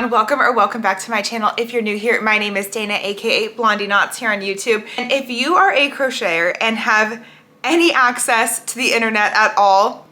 everyone, welcome back to my channel. If you're new here, my name is Dana, aka Blondie Knots here on YouTube. And if you are a crocheter and have any access to the internet at all,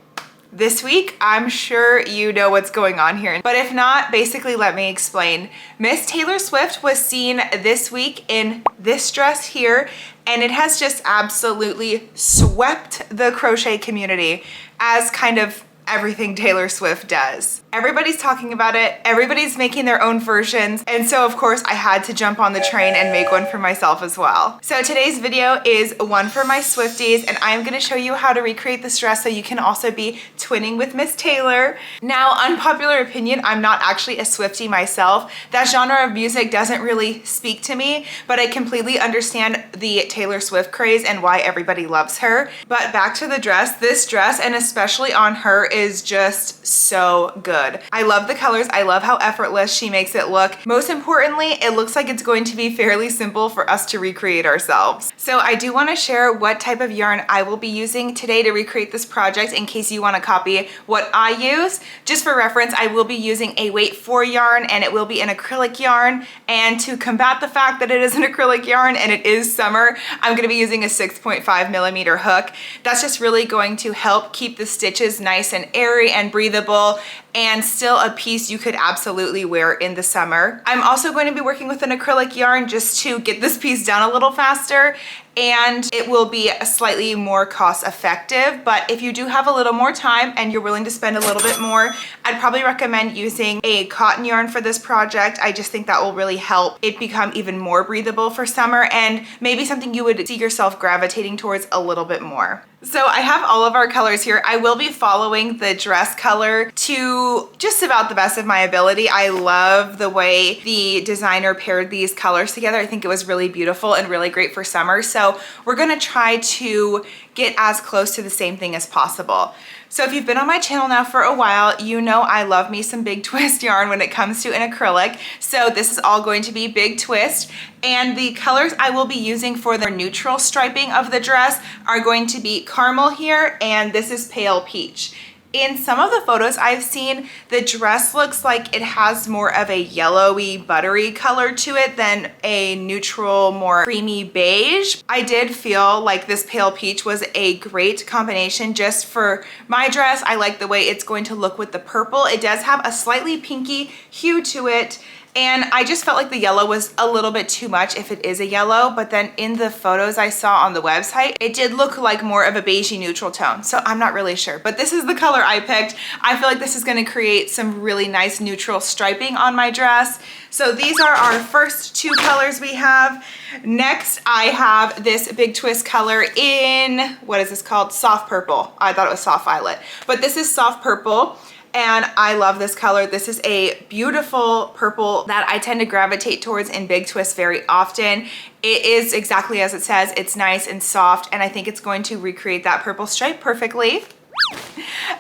this week, I'm sure you know what's going on here. But if not, basically let me explain. Miss Taylor Swift was seen this week in this dress here, and it has just absolutely swept the crochet community as kind of everything Taylor Swift does. Everybody's talking about it, everybody's making their own versions, and so of course I had to jump on the train and make one for myself as well. So today's video is one for my Swifties, and I'm gonna show you how to recreate this dress so you can also be twinning with Miss Taylor. Now, unpopular opinion, I'm not actually a Swiftie myself. That genre of music doesn't really speak to me, but I completely understand the Taylor Swift craze and why everybody loves her. But back to the dress, this dress, and especially on her, is just so good. I love the colors. I love how effortless she makes it look. Most importantly, it looks like it's going to be fairly simple for us to recreate ourselves. So I do want to share what type of yarn I will be using today to recreate this project in case you want to copy what I use. Just for reference, I will be using a weight 4 yarn, and it will be an acrylic yarn. And to combat the fact that it is an acrylic yarn and it is summer, I'm going to be using a 6.5 millimeter hook. That's just really going to help keep the stitches nice and airy and breathable, and still a piece you could absolutely wear in the summer. I'm also going to be working with an acrylic yarn just to get this piece done a little faster, and it will be slightly more cost effective. But if you do have a little more time and you're willing to spend a little bit more, I'd probably recommend using a cotton yarn for this project. I just think that will really help it become even more breathable for summer, and maybe something you would see yourself gravitating towards a little bit more. So I have all of our colors here. I will be following the dress color to just about the best of my ability. I love the way the designer paired these colors together. I think it was really beautiful and really great for summer. So we're gonna try to get as close to the same thing as possible. So if you've been on my channel now for a while, you know I love me some big twist yarn when it comes to an acrylic. So this is all going to be big twist. And the colors I will be using for the neutral striping of the dress are going to be caramel here, and this is pale peach. In some of the photos I've seen, the dress looks like it has more of a yellowy, buttery color to it than a neutral, more creamy beige. I did feel like this pale peach was a great combination just for my dress. I like the way it's going to look with the purple. It does have a slightly pinky hue to it, and I just felt like the yellow was a little bit too much if it is a yellow, but then in the photos I saw on the website, it did look like more of a beigey neutral tone. So I'm not really sure, but this is the color I picked. I feel like this is gonna create some really nice neutral striping on my dress. So these are our first two colors we have. Next, I have this big twist color in, what is this called? Soft purple. I thought it was soft violet, but this is soft purple. And I love this color. This is a beautiful purple that I tend to gravitate towards in big twists very often. It is exactly as it says. It's nice and soft, and I think it's going to recreate that purple stripe perfectly.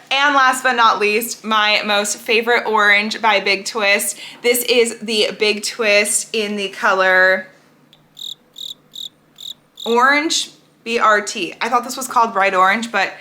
And last but not least, my most favorite orange by Big Twist. This is the Big Twist in the color Orange BRT. I thought this was called Bright Orange, but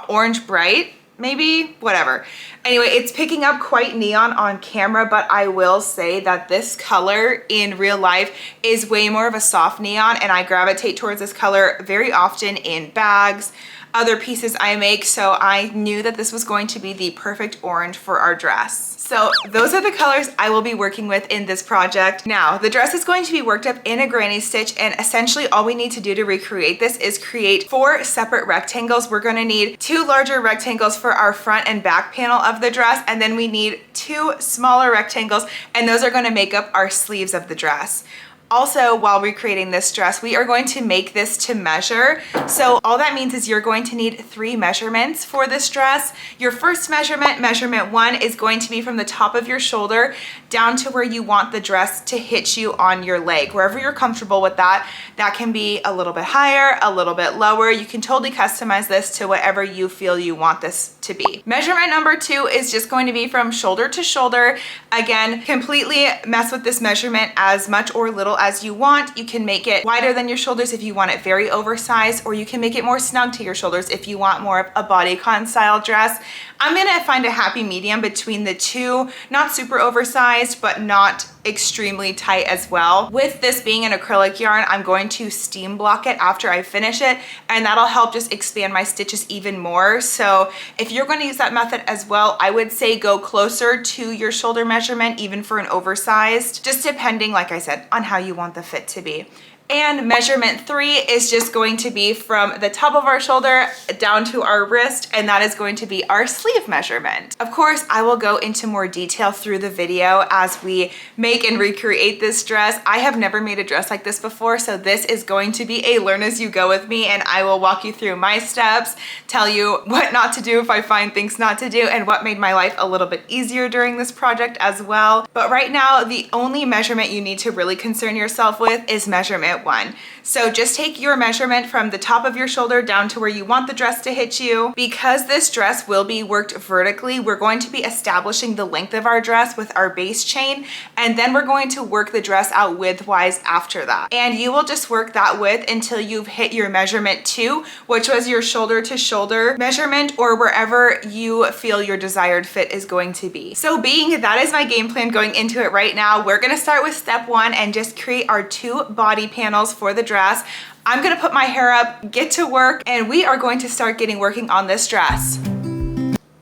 Orange Bright, maybe, whatever. Anyway, it's picking up quite neon on camera, but I will say that this color in real life is way more of a soft neon, and I gravitate towards this color very often in bags, other pieces I make, so I knew that this was going to be the perfect orange for our dress. So those are the colors I will be working with in this project. Now, the dress is going to be worked up in a granny stitch, and essentially all we need to do to recreate this is create 4 separate rectangles. We're gonna need 2 larger rectangles for our front and back panel of the dress, and then we need 2 smaller rectangles, and those are gonna make up our sleeves of the dress. Also, while recreating this dress, we are going to make this to measure. So all that means is you're going to need 3 measurements for this dress. Your first measurement, measurement 1, is going to be from the top of your shoulder down to where you want the dress to hit you on your leg. Wherever you're comfortable with that, that can be a little bit higher, a little bit lower. You can totally customize this to whatever you feel you want this to be. Measurement number 2 is just going to be from shoulder to shoulder. Again, completely mess with this measurement as much or little as you want. You can make it wider than your shoulders if you want it very oversized, or you can make it more snug to your shoulders if you want more of a bodycon style dress. I'm gonna find a happy medium between the two, not super oversized, but not extremely tight as well. With this being an acrylic yarn, I'm going to steam block it after I finish it, and that'll help just expand my stitches even more. So if you're going to use that method as well, I would say go closer to your shoulder measurement, even for an oversized, just depending, like I said, on how you want the fit to be. And measurement 3 is just going to be from the top of our shoulder down to our wrist, and that is going to be our sleeve measurement. Of course, I will go into more detail through the video as we make and recreate this dress. I have never made a dress like this before, so this is going to be a learn as you go with me, and I will walk you through my steps, tell you what not to do if I find things not to do, and what made my life a little bit easier during this project as well. But right now, the only measurement you need to really concern yourself with is measurement 1. So just take your measurement from the top of your shoulder down to where you want the dress to hit you. Because this dress will be worked vertically, we're going to be establishing the length of our dress with our base chain, and then we're going to work the dress out width-wise after that. And you will just work that width until you've hit your measurement 2, which was your shoulder to shoulder measurement, or wherever you feel your desired fit is going to be. So being that is my game plan going into it right now, we're gonna start with step 1 and just create our 2 body panels for the dress. I'm gonna put my hair up, get to work, and we are going to start working on this dress.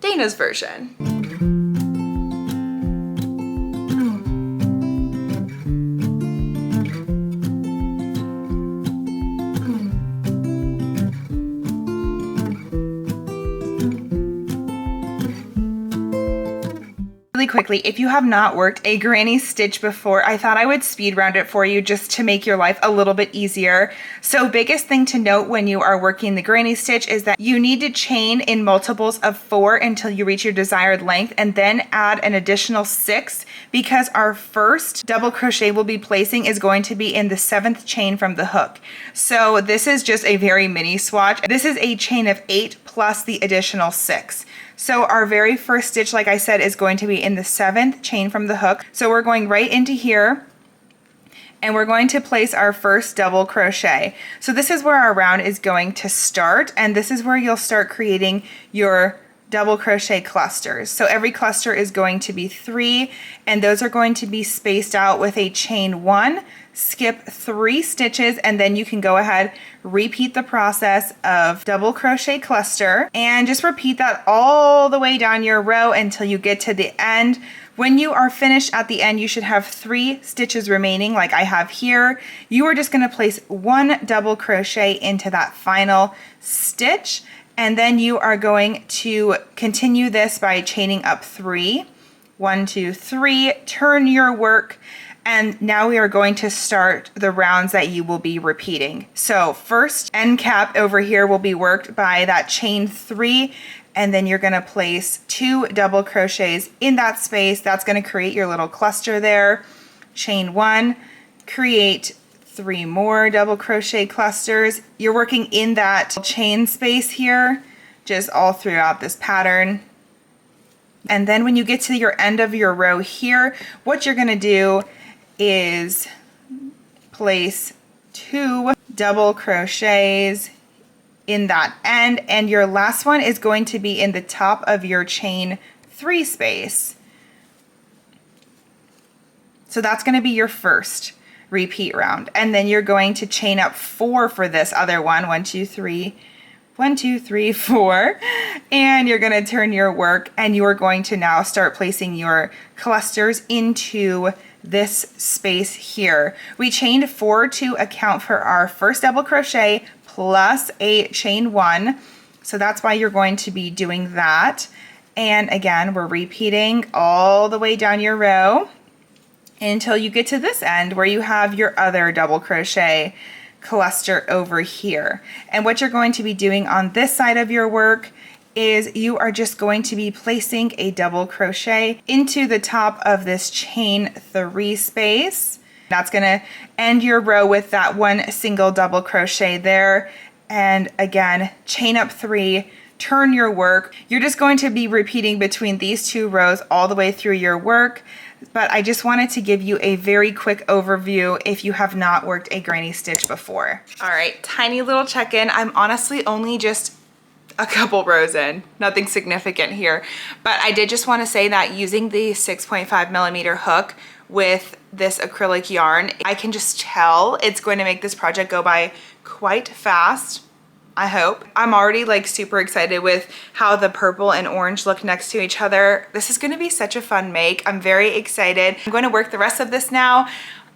Dana's version. Really quickly, if you have not worked a granny stitch before, I thought I would speed round it for you just to make your life a little bit easier. So biggest thing to note when you are working the granny stitch is that you need to chain in multiples of 4 until you reach your desired length, and then add an additional 6, because our first double crochet we'll be placing is going to be in the 7th chain from the hook. So this is just a very mini swatch. This is a chain of 8 plus the additional 6. So our very first stitch, like I said, is going to be in the 7th chain from the hook. So we're going right into here, and we're going to place our first double crochet. So this is where our round is going to start, and this is where you'll start creating your double crochet clusters. So every cluster is going to be 3, and those are going to be spaced out with a chain 1, skip 3 stitches, and then you can go ahead, repeat the process of double crochet cluster, and just repeat that all the way down your row until you get to the end. When you are finished at the end, you should have 3 stitches remaining like I have here. You are just going to place 1 double crochet into that final stitch, and then you are going to continue this by chaining up 3. 1, 2, 3, turn your work, and now we are going to start the rounds that you will be repeating. So first end cap over here will be worked by that chain 3, and then you're gonna place 2 double crochets in that space. That's gonna create your little cluster there. Chain 1, create 3 more double crochet clusters. You're working in that chain space here, just all throughout this pattern. And then when you get to your end of your row here, what you're gonna do is place 2 double crochets in that end, and your last one is going to be in the top of your chain 3 space. So that's going to be your first repeat round, and then you're going to chain up 4 for this other one. 1, 2, 3, 1, 2, 3, 4, and you're going to turn your work, and you are going to now start placing your clusters into this space here. We chained 4 to account for our first double crochet plus a chain 1, so that's why you're going to be doing that. And again, we're repeating all the way down your row until you get to this end where you have your other double crochet cluster over here. And what you're going to be doing on this side of your work is you are just going to be placing a double crochet into the top of this chain 3 space. That's gonna end your row with that 1 single double crochet there. And again, chain up 3, turn your work. You're just going to be repeating between these 2 rows all the way through your work. but I just wanted to give you a very quick overview if you have not worked a granny stitch before. All right, tiny little check-in. I'm honestly only just a couple rows in, nothing significant here, but I did just want to say that using the 6.5mm hook with this acrylic yarn, I can just tell it's going to make this project go by quite fast. I hope. I'm already like super excited with how the purple and orange look next to each other. This is going to be such a fun make. I'm very excited. I'm going to work the rest of this now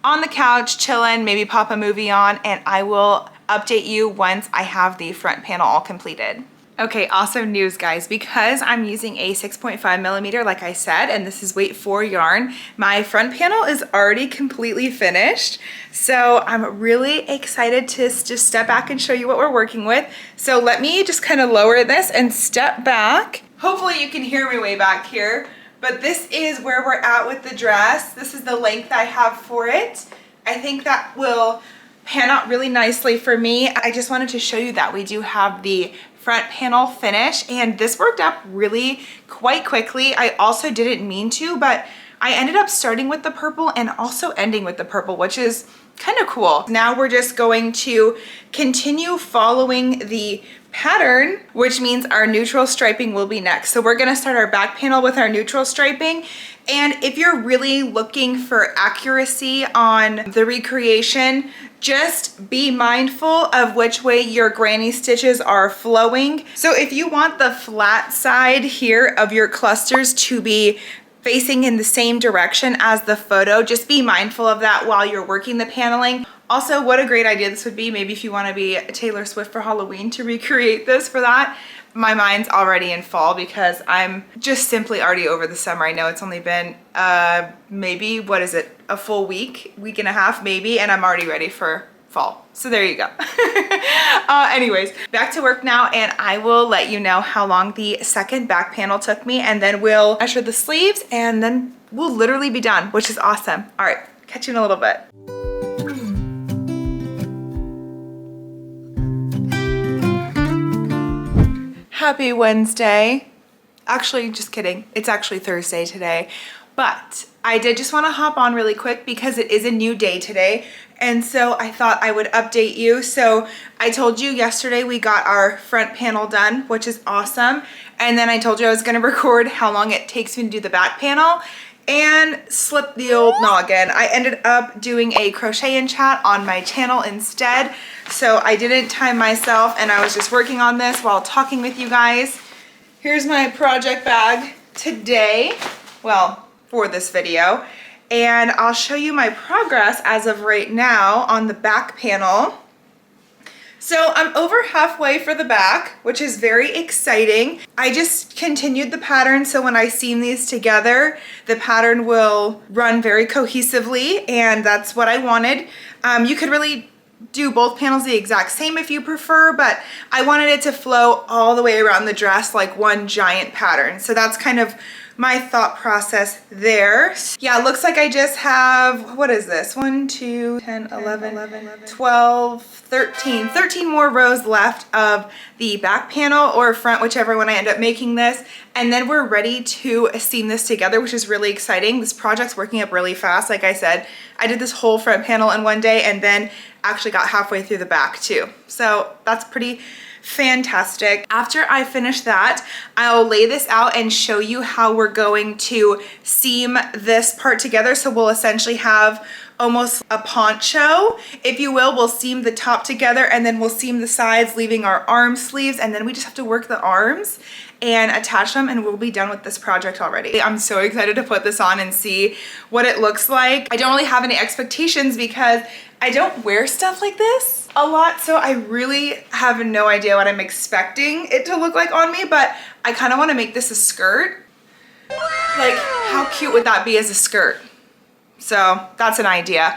on the couch, chilling, maybe pop a movie on, and I will update you once I have the front panel all completed. Okay, awesome news guys, because I'm using a 6.5mm like I said, and this is weight 4 yarn, my front panel is already completely finished. So I'm really excited to just step back and show you what we're working with. So let me just kind of lower this and step back. Hopefully you can hear me way back here, but this is where we're at with the dress. This is the length I have for it. I think that will pan out really nicely for me. I just wanted to show you that we do have the front panel finish, and this worked out really quite quickly. I also didn't mean to, but I ended up starting with the purple and also ending with the purple, which is kind of cool. Now we're just going to continue following the pattern, which means our neutral striping will be next. So we're gonna start our back panel with our neutral striping. And if you're really looking for accuracy on the recreation, just be mindful of which way your granny stitches are flowing. So if you want the flat side here of your clusters to be facing in the same direction as the photo, just be mindful of that while you're working the paneling. Also, what a great idea this would be, maybe if you want to be Taylor Swift for Halloween, to recreate this for that. My mind's already in fall because I'm just simply already over the summer. I know it's only been maybe, what is it, a full week and a half maybe, and I'm already ready for fall. So there you go. Anyways, back to work now, and I will let you know how long the second back panel took me, and then we'll measure the sleeves, and then we'll literally be done, which is awesome. All right, catch you in a little bit. Happy Wednesday. Actually, just kidding. It's actually Thursday today, but I did just want to hop on really quick because it is a new day today. And so I thought I would update you. So I told you yesterday we got our front panel done, which is awesome. And then I told you I was going to record how long it takes me to do the back panel, and slipped the old noggin. I ended up doing a crochet and chat on my channel instead. So I didn't time myself, and I was just working on this while talking with you guys. Here's my project bag today, well, for this video. And I'll show you my progress as of right now on the back panel. So I'm over halfway for the back, which is very exciting. I just continued the pattern, so when I seam these together, the pattern will run very cohesively, and that's what I wanted. You could really do both panels the exact same if you prefer, but I wanted it to flow all the way around the dress like one giant pattern. So that's kind of my thought process there. Yeah, it looks like I just have, what is this? 1, 2, 10, 11, 12, 13 more rows left of the back panel or front, whichever one I end up making this. And then we're ready to seam this together, which is really exciting. This project's working up really fast. Like I said, I did this whole front panel in one day and then actually got halfway through the back too. So that's pretty fantastic. After I finish that, I'll lay this out and show you how we're going to seam this part together. So we'll essentially have almost a poncho, if you will. We'll seam the top together and then we'll seam the sides, leaving our arm sleeves, and then we just have to work the arms and attach them, and we'll be done with this project already. I'm so excited to put this on and see what it looks like. I don't really have any expectations because I don't wear stuff like this a lot, so I really have no idea what I'm expecting it to look like on me, but I kind of want to make this a skirt. Like, how cute would that be as a skirt? So that's an idea.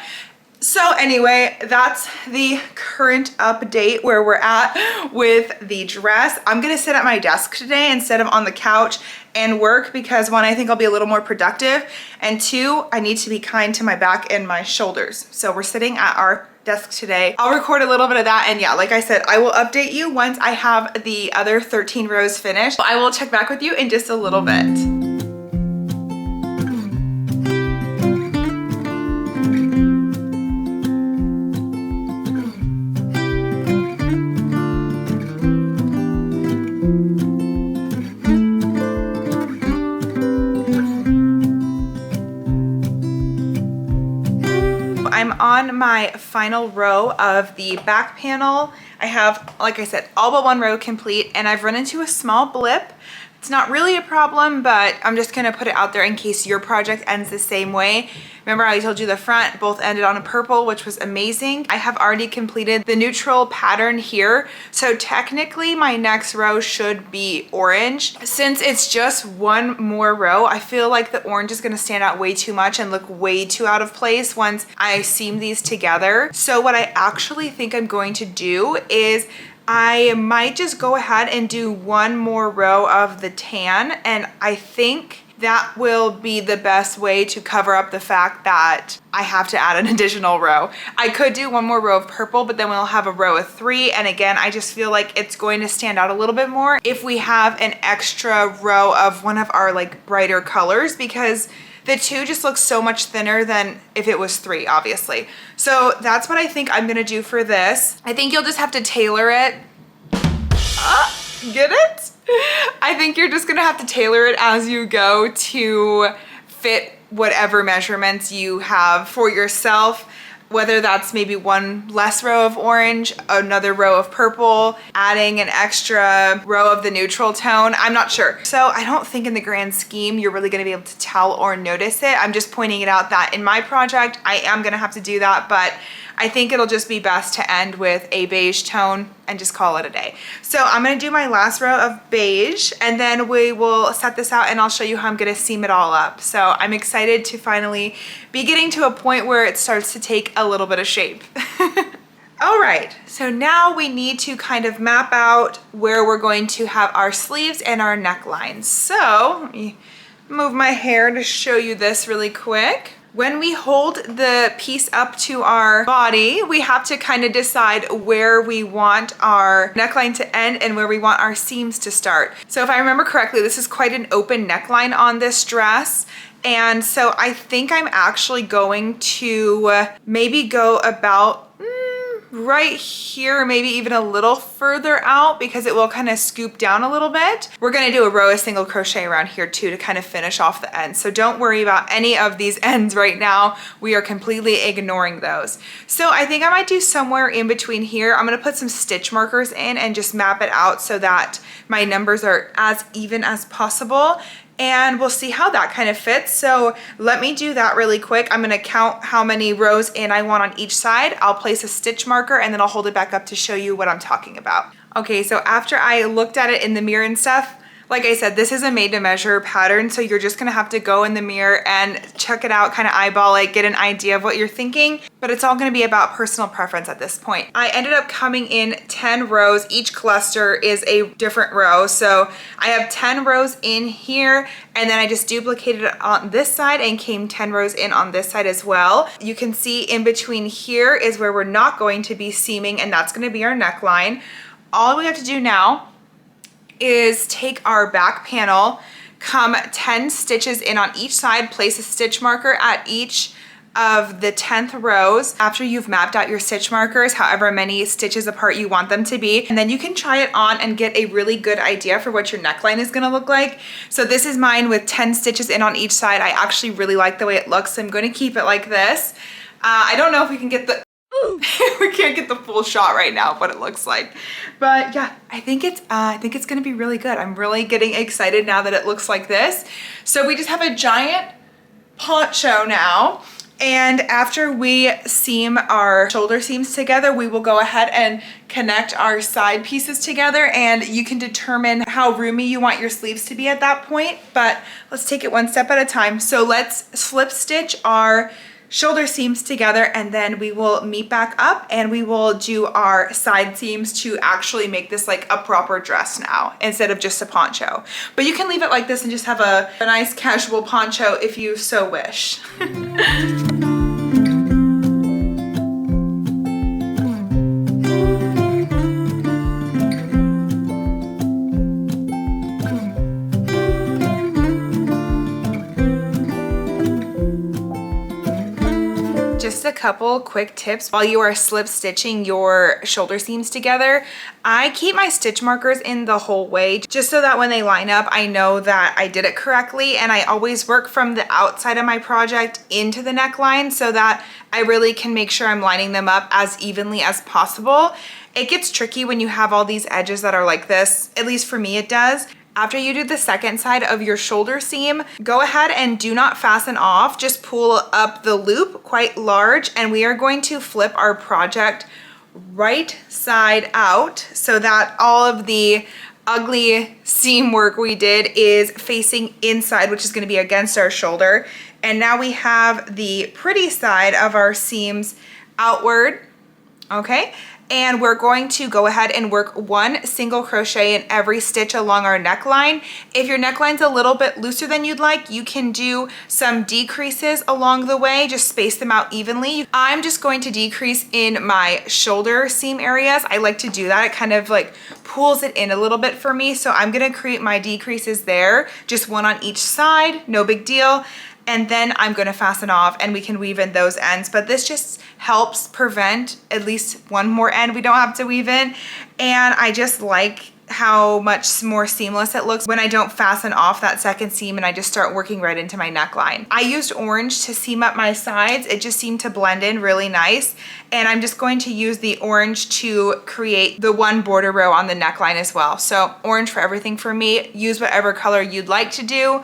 So anyway, that's the current update where we're at with the dress. I'm gonna sit at my desk today instead of on the couch and work because 1, I think I'll be a little more productive, and 2, I need to be kind to my back and my shoulders. So we're sitting at our desk today. I'll record a little bit of that, and yeah, like I said, I will update you once I have the other 13 rows finished. I will check back with you in just a little bit. on my final row of the back panel. I have, like I said, all but one row complete, and I've run into a small blip. It's not really a problem, but I'm just gonna put it out there in case your project ends the same way. Remember I told you the front both ended on a purple, which was amazing. I have already completed the neutral pattern here, so technically my next row should be orange. Since it's just one more row, I feel like the orange is gonna stand out way too much and look way too out of place once I seam these together. So what I actually think I'm going to do is I might just go ahead and do one more row of the tan, and I think that will be the best way to cover up the fact that I have to add an additional row. I could do one more row of purple, but then we'll have a row of 3, and again, I just feel like it's going to stand out a little bit more if we have an extra row of one of our like brighter colors, because the 2 just looks so much thinner than if it was 3, obviously. So that's what I think I'm gonna do for this. I think you'll just have to tailor it. Get it? I think you're just gonna have to tailor it as you go to fit whatever measurements you have for yourself, whether that's maybe one less row of orange, another row of purple, adding an extra row of the neutral tone. I'm not sure. So I don't think in the grand scheme you're really gonna be able to tell or notice it. I'm just pointing it out that in my project, I am gonna have to do that, but I think it'll just be best to end with a beige tone and just call it a day. So I'm gonna do my last row of beige, and then we will set this out and I'll show you how I'm gonna seam it all up. So I'm excited to finally be getting to a point where it starts to take a little bit of shape. All right, so now we need to kind of map out where we're going to have our sleeves and our necklines. So let me move my hair to show you this really quick. When we hold the piece up to our body, we have to kind of decide where we want our neckline to end and where we want our seams to start. So if I remember correctly, this is quite an open neckline on this dress. And so I think I'm actually going to maybe go about right here, maybe even a little further out, because it will kind of scoop down a little bit. We're gonna do a row of single crochet around here too to kind of finish off the ends. So don't worry about any of these ends right now. We are completely ignoring those. So I think I might do somewhere in between here. I'm gonna put some stitch markers in and just map it out so that my numbers are as even as possible. And we'll see how that kind of fits. So let me do that really quick. I'm gonna count how many rows in I want on each side. I'll place a stitch marker and then I'll hold it back up to show you what I'm talking about. Okay, so after I looked at it in the mirror and stuff, like I said, this is a made to measure pattern, so you're just gonna have to go in the mirror and check it out, kind of eyeball it, get an idea of what you're thinking, but it's all gonna be about personal preference at this point. I ended up coming in 10 rows. Each cluster is a different row. So I have 10 rows in here, and then I just duplicated it on this side and came 10 rows in on this side as well. You can see in between here is where we're not going to be seaming, and that's gonna be our neckline. All we have to do now is take our back panel, come 10 stitches in on each side, place a stitch marker at each of the 10th rows after you've mapped out your stitch markers, however many stitches apart you want them to be, and then you can try it on and get a really good idea for what your neckline is gonna look like. So this is mine with 10 stitches in on each side. I actually really like the way it looks, so I'm gonna keep it like this. I don't know if we can get the we can't get the full shot right now of what it looks like, but yeah, I think it's gonna be really good. I'm really getting excited now that it looks like this. So we just have a giant poncho now, and after we seam our shoulder seams together, we will go ahead and connect our side pieces together, and you can determine how roomy you want your sleeves to be at that point, but let's take it one step at a time. So let's slip stitch our shoulder seams together, and then we will meet back up and we will do our side seams to actually make this like a proper dress now instead of just a poncho. But you can leave it like this and just have a nice casual poncho if you so wish. Just a couple quick tips while you are slip stitching your shoulder seams together. I keep my stitch markers in the whole way just so that when they line up, I know that I did it correctly, and I always work from the outside of my project into the neckline so that I really can make sure I'm lining them up as evenly as possible. It gets tricky when you have all these edges that are like this, at least for me it does. After you do the second side of your shoulder seam, go ahead and do not fasten off. Just pull up the loop quite large, and we are going to flip our project right side out so that all of the ugly seam work we did is facing inside, which is going to be against our shoulder. And now we have the pretty side of our seams outward, okay? And we're going to go ahead and work one single crochet in every stitch along our neckline. If your neckline's a little bit looser than you'd like, you can do some decreases along the way, just space them out evenly. I'm just going to decrease in my shoulder seam areas. I like to do that. It kind of like pulls it in a little bit for me. So I'm gonna create my decreases there, just one on each side, no big deal. And then I'm gonna fasten off and we can weave in those ends. But this just helps prevent at least one more end we don't have to weave in. And I just like how much more seamless it looks when I don't fasten off that second seam and I just start working right into my neckline. I used orange to seam up my sides. It just seemed to blend in really nice. And I'm just going to use the orange to create the one border row on the neckline as well. So orange for everything for me. Use whatever color you'd like to do.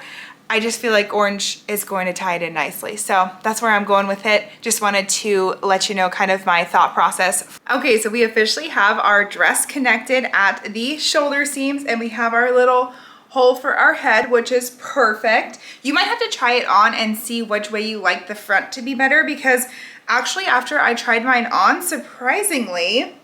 I just feel like orange is going to tie it in nicely. So that's where I'm going with it. Just wanted to let you know kind of my thought process. Okay, so we officially have our dress connected at the shoulder seams and we have our little hole for our head, which is perfect. You might have to try it on and see which way you like the front to be better, because actually after I tried mine on, surprisingly,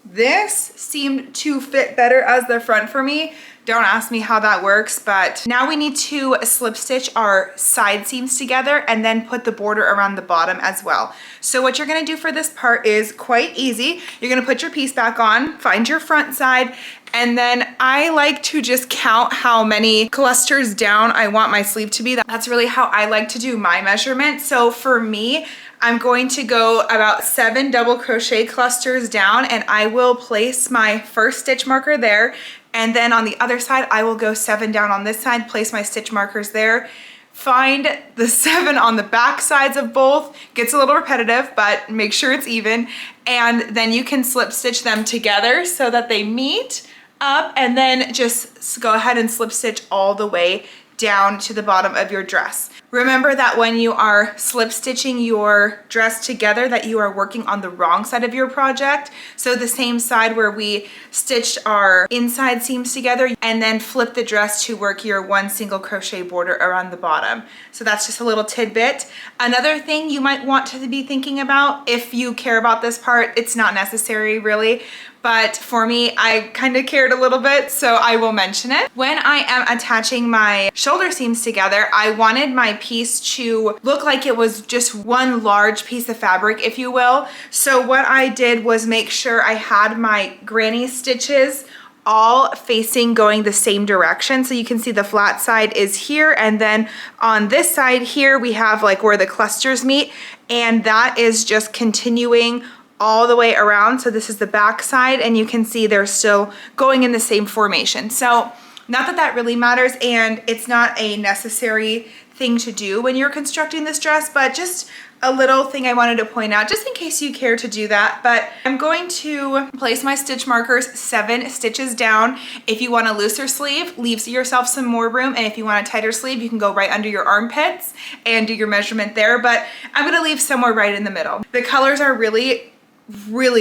this seemed to fit better as the front for me. Don't ask me how that works, but now we need to slip stitch our side seams together and then put the border around the bottom as well. So what you're gonna do for this part is quite easy. You're gonna put your piece back on, find your front side, and then I like to just count how many clusters down I want my sleeve to be. That's really how I like to do my measurement. So for me, I'm going to go about 7 double crochet clusters down, and I will place my first stitch marker there. And then on the other side, I will go 7 down on this side, place my stitch markers there. Find the 7 on the back sides of both. Gets a little repetitive, but make sure it's even. And then you can slip stitch them together so that they meet up, and then just go ahead and slip stitch all the way down to the bottom of your dress. Remember that when you are slip stitching your dress together, that you are working on the wrong side of your project. So the same side where we stitched our inside seams together, and then flip the dress to work your one single crochet border around the bottom. So that's just a little tidbit. Another thing you might want to be thinking about, if you care about this part, it's not necessary really, but for me, I kind of cared a little bit, so I will mention it. When I am attaching my shoulder seams together, I wanted my piece to look like it was just one large piece of fabric, if you will. So what I did was make sure I had my granny stitches all facing going the same direction. So you can see the flat side is here, and then on this side here, we have like where the clusters meet, and that is just continuing all the way around. So this is the back side, and you can see they're still going in the same formation. So not that that really matters, and it's not a necessary thing to do when you're constructing this dress, but just a little thing I wanted to point out just in case you care to do that. But I'm going to place my stitch markers 7 stitches down. If you want a looser sleeve, leave yourself some more room, and if you want a tighter sleeve, you can go right under your armpits and do your measurement there, but I'm gonna leave somewhere right in the middle. The colors are really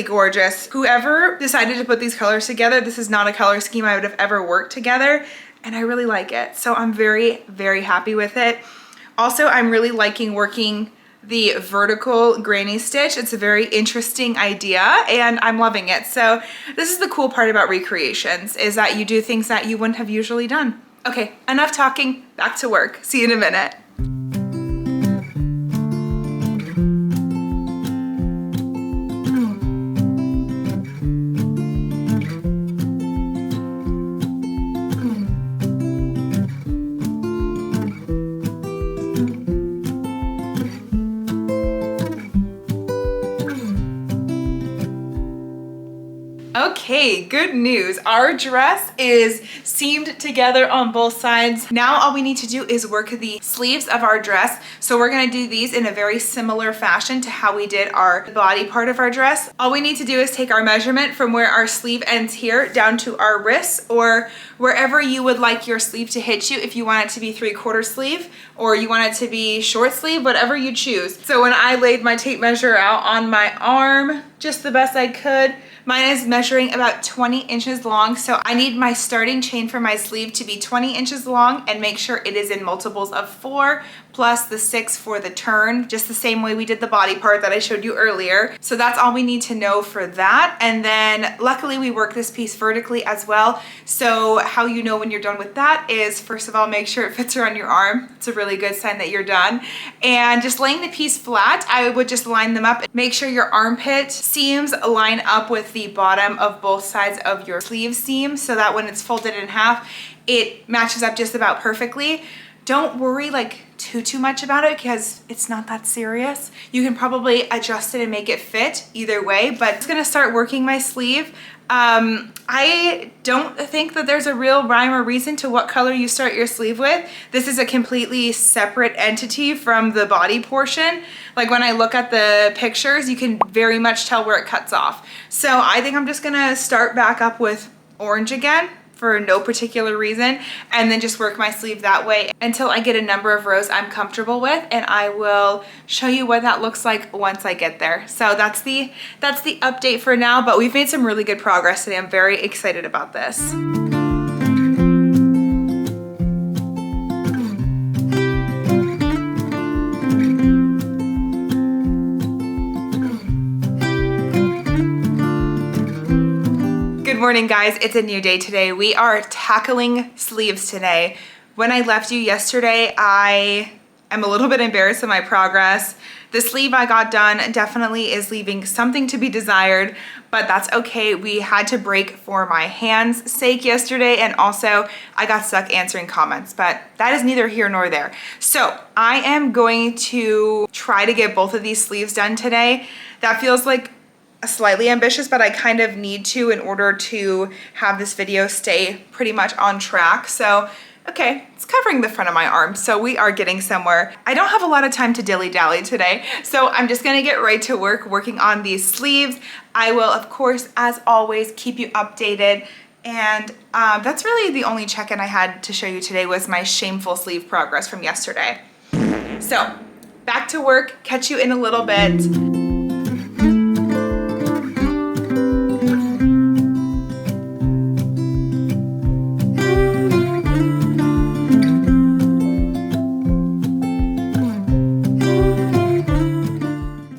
gorgeous. Whoever decided to put these colors together, this is not a color scheme I would have ever worked together, and I really like it. So I'm very, very happy with it. Also, I'm really liking working the vertical granny stitch. It's a very interesting idea, and I'm loving it. So this is the cool part about recreations, is that you do things that you wouldn't have usually done. Okay, enough talking, back to work. See you in a minute. Okay, good news. Our dress is seamed together on both sides. Now all we need to do is work the sleeves of our dress. So we're gonna do these in a very similar fashion to how we did our body part of our dress. All we need to do is take our measurement from where our sleeve ends here down to our wrists, or wherever you would like your sleeve to hit you. If you want it to be 3/4 sleeve or you want it to be short sleeve, whatever you choose. So when I laid my tape measure out on my arm, just the best I could, mine is measuring about 20 inches long. So I need my starting chain for my sleeve to be 20 inches long and make sure it is in multiples of 4 plus the 6 for the turn, just the same way we did the body part that I showed you earlier. So that's all we need to know for that. And then luckily we work this piece vertically as well. So how you know when you're done with that is, first of all, make sure it fits around your arm. It's a really good sign that you're done. And just laying the piece flat, I would just line them up. Make sure your armpit seams line up with the bottom of both sides of your sleeve seam so that when it's folded in half, it matches up just about perfectly. Don't worry like too much about it because it's not that serious. You can probably adjust it and make it fit either way, but it's gonna start working my sleeve. I don't think that there's a real rhyme or reason to what color you start your sleeve with. This is a completely separate entity from the body portion. Like when I look at the pictures, you can very much tell where it cuts off. So I think I'm just gonna start back up with orange again for no particular reason, and then just work my sleeve that way until I get a number of rows I'm comfortable with, and I will show you what that looks like once I get there. So that's the update for now, but we've made some really good progress today. I'm very excited about this. Good morning, guys. It's a new day today. We are tackling sleeves today. When I left you yesterday, I am a little bit embarrassed of my progress. The sleeve I got done definitely is leaving something to be desired, but that's okay. We had to break for my hand's sake yesterday, and also I got stuck answering comments, but that is neither here nor there. So I am going to try to get both of these sleeves done today. That feels like slightly ambitious, but I kind of need to in order to have this video stay pretty much on track. So, okay, it's covering the front of my arm, so we are getting somewhere. I don't have a lot of time to dilly-dally today, so I'm just gonna get right to work working on these sleeves. I will, of course, as always, keep you updated. And that's really the only check-in I had to show you today was my shameful sleeve progress from yesterday. So, back to work, catch you in a little bit.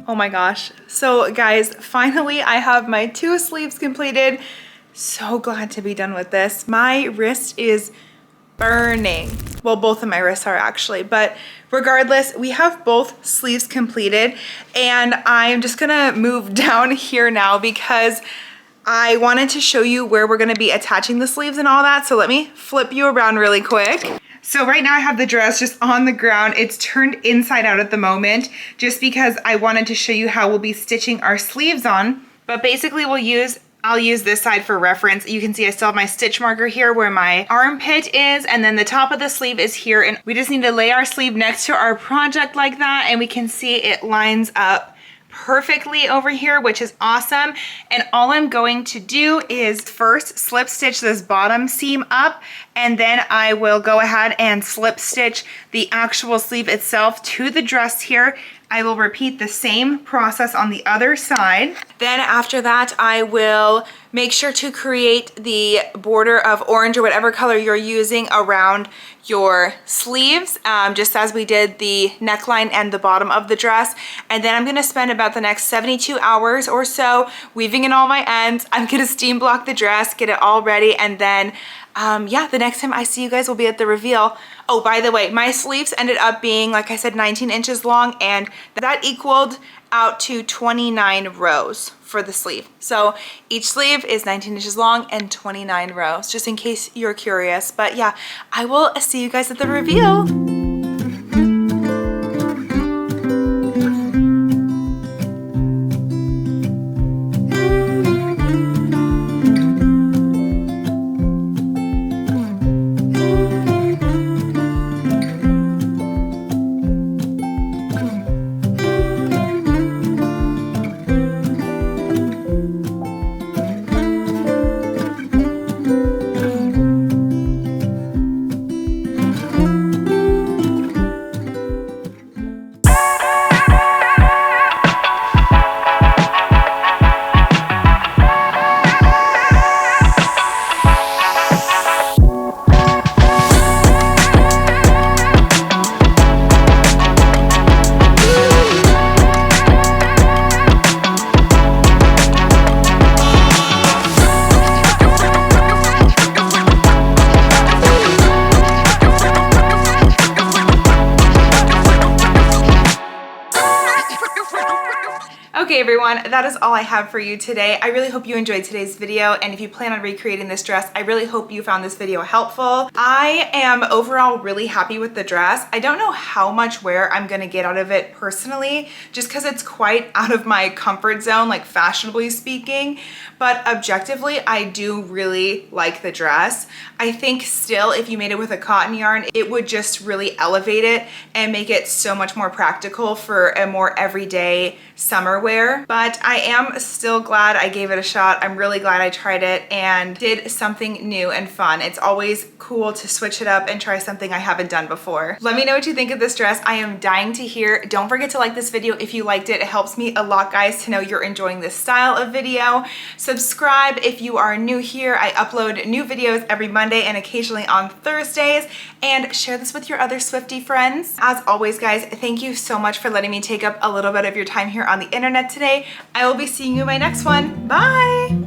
Oh my gosh. So guys, finally I have my 2 sleeves completed. So glad to be done with this. My wrist is burning. Well, both of my wrists are actually, but regardless, we have both sleeves completed, and I'm just gonna move down here now because I wanted to show you where we're gonna be attaching the sleeves and all that. So let me flip you around really quick. So right now I have the dress just on the ground. It's turned inside out at the moment just because I wanted to show you how we'll be stitching our sleeves on. But basically I'll use this side for reference. You can see I still have my stitch marker here where my armpit is, and then the top of the sleeve is here. And we just need to lay our sleeve next to our project like that, and we can see it lines up perfectly over here, which is awesome. And all I'm going to do is first slip stitch this bottom seam up, and then I will go ahead and slip stitch the actual sleeve itself to the dress here. I will repeat the same process on the other side. Then after that, I will make sure to create the border of orange or whatever color you're using around your sleeves, just as we did the neckline and the bottom of the dress. And then I'm gonna spend about the next 72 hours or so weaving in all my ends. I'm gonna steam block the dress, get it all ready, and then yeah, the next time I see you guys will be at the reveal. Oh, by the way, my sleeves ended up being, like I said, 19 inches long, and that equaled out to 29 rows for the sleeve. So each sleeve is 19 inches long and 29 rows, just in case you're curious. But yeah, I will see you guys at the reveal. Okay everyone, that is all I have for you today. I really hope you enjoyed today's video, and if you plan on recreating this dress, I really hope you found this video helpful. I am overall really happy with the dress. I don't know how much wear I'm gonna get out of it personally, just because it's quite out of my comfort zone, like fashionably speaking, but objectively, I do really like the dress. I think still, if you made it with a cotton yarn, it would just really elevate it and make it so much more practical for a more everyday summer wear. But I am still glad I gave it a shot. I'm really glad I tried it and did something new and fun. It's always cool to switch it up and try something I haven't done before. Let me know what you think of this dress. I am dying to hear. Don't forget to like this video if you liked it. It helps me a lot, guys, to know you're enjoying this style of video. Subscribe if you are new here. I upload new videos every Monday and occasionally on Thursdays, and share this with your other Swiftie friends. As always, guys, thank you so much for letting me take up a little bit of your time here on the internet today. I will be seeing you in my next one. Bye!